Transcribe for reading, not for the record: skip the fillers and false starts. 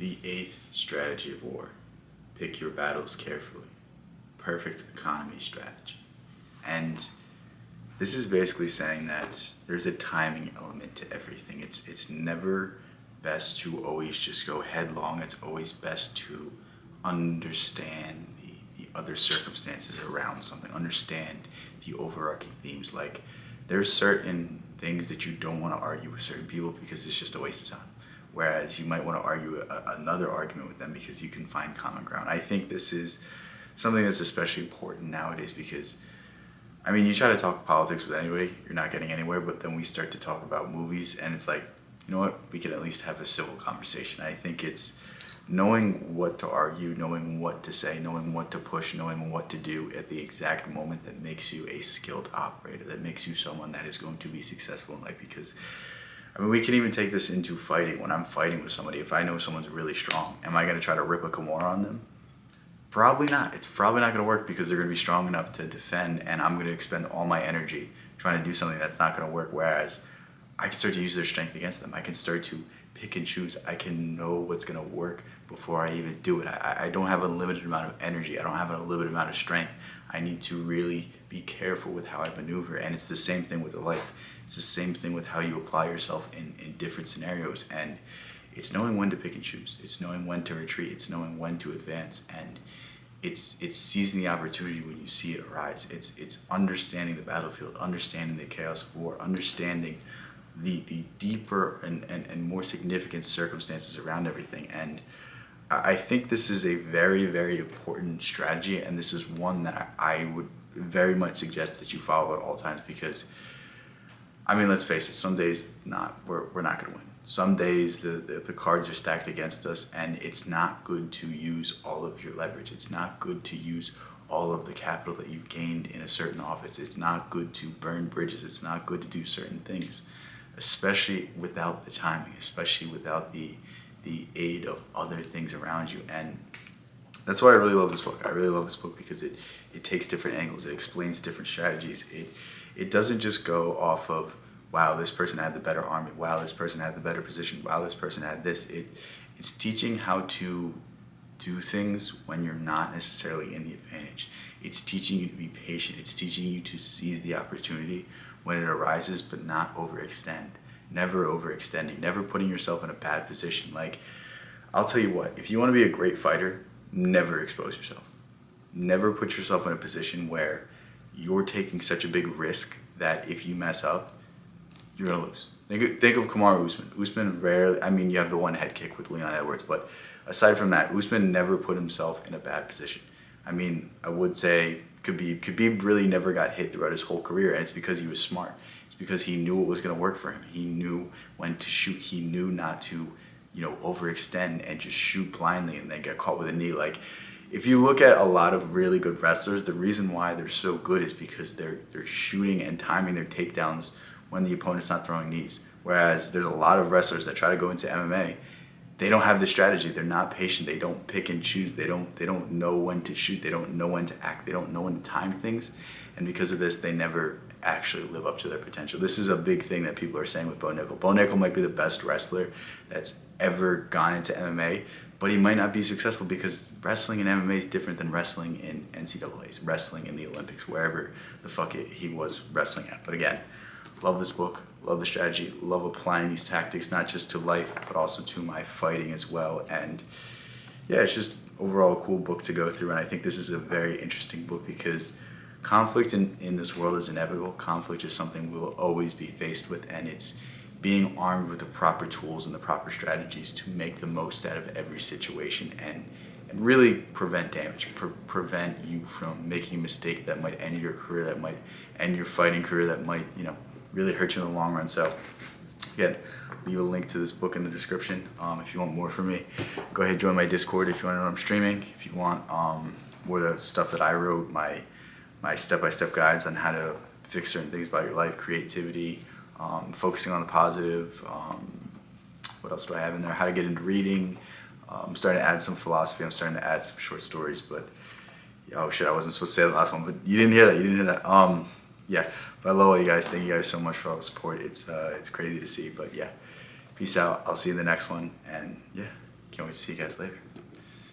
The eighth strategy of war. Pick your battles carefully. Perfect economy strategy. And this is basically saying that there's a timing element to everything. It's never best to always just go headlong. It's always best to understand the other circumstances around something, understand the overarching themes. Like, there's certain things that you don't want to argue with certain people because it's just a waste of time. Whereas you might want to argue another argument with them because you can find common ground. I think this is something that's especially important nowadays because, I mean, you try to talk politics with anybody, you're not getting anywhere, but then we start to talk about movies and it's like, you know what, we can at least have a civil conversation. I think it's knowing what to argue, knowing what to say, knowing what to push, knowing what to do at the exact moment that makes you a skilled operator, that makes you someone that is going to be successful in life. Because, I mean, we can even take this into fighting. When I'm fighting with somebody, if I know someone's really strong, am I going to try to rip a Kimura on them? Probably not. It's probably not going to work because they're going to be strong enough to defend, and I'm going to expend all my energy trying to do something that's not going to work. Whereas I can start to use their strength against them. I can start to pick and choose. I can know what's going to work before I even do it. I don't have a limited amount of energy. I don't have a limited amount of strength. I need to really be careful with how I maneuver. And it's the same thing with life. It's the same thing with how you apply yourself in different scenarios. And it's knowing when to pick and choose. It's knowing when to retreat. It's knowing when to advance. And it's seizing the opportunity when you see it arise. It's understanding the battlefield, understanding the chaos of war, understanding the deeper and more significant circumstances around everything. And I think this is a very, very important strategy, and this is one that I would very much suggest that you follow at all times because, I mean, let's face it, some days we're not going to win. Some days the cards are stacked against us, and it's not good to use all of your leverage. It's not good to use all of the capital that you've gained in a certain office. It's not good to burn bridges. It's not good to do certain things, especially without the timing, especially without the aid of other things around you. And that's why I really love this book. I really love this book because it takes different angles. It explains different strategies. It doesn't just go off of, wow, this person had the better army. Wow, this person had the better position. Wow, this person had this. It's teaching how to do things when you're not necessarily in the advantage. It's teaching you to be patient. It's teaching you to seize the opportunity when it arises, but not overextend. Never overextending, never putting yourself in a bad position. Like, I'll tell you what, if you want to be a great fighter, never expose yourself. Never put yourself in a position where you're taking such a big risk that if you mess up, you're going to lose. Think of Kamaru Usman. Usman rarely, I mean, you have the one head kick with Leon Edwards, but aside from that, Usman never put himself in a bad position. I mean, I would say Khabib really never got hit throughout his whole career, and it's because he was smart. It's because he knew what was going to work for him. He knew when to shoot. He knew not to, overextend and just shoot blindly and then get caught with a knee. Like, if you look at a lot of really good wrestlers, the reason why they're so good is because they're shooting and timing their takedowns when the opponent's not throwing knees. Whereas there's a lot of wrestlers that try to go into MMA, they don't have the strategy. They're not patient. They don't pick and choose. They don't know when to shoot. They don't know when to act. They don't know when to time things. And because of this, they never actually live up to their potential. This is a big thing that people are saying with Bo Nickel. Bo Nickel might be the best wrestler that's ever gone into MMA, but he might not be successful because wrestling in MMA is different than wrestling in NCAAs, wrestling in the Olympics, wherever the fuck he was wrestling at. But again, love this book, love the strategy, love applying these tactics, not just to life, but also to my fighting as well. And yeah, it's just overall a cool book to go through. And I think this is a very interesting book because conflict in this world is inevitable. Conflict is something we'll always be faced with, and it's being armed with the proper tools and the proper strategies to make the most out of every situation and really prevent damage, prevent you from making a mistake that might end your career, that might end your fighting career, that might, really hurt you in the long run. So again, leave a link to this book in the description. If you want more from me, go ahead and join my Discord if you want to know what I'm streaming. If you want more of the stuff that I wrote, my step-by-step guides on how to fix certain things about your life, creativity, focusing on the positive. What else do I have in there? How to get into reading. I'm starting to add some philosophy. I'm starting to add some short stories, but oh shit, I wasn't supposed to say the last one, but you didn't hear that. Yeah, but I love all you guys. Thank you guys so much for all the support. It's crazy to see, but yeah, peace out. I'll see you in the next one, and yeah. Can't wait to see you guys later.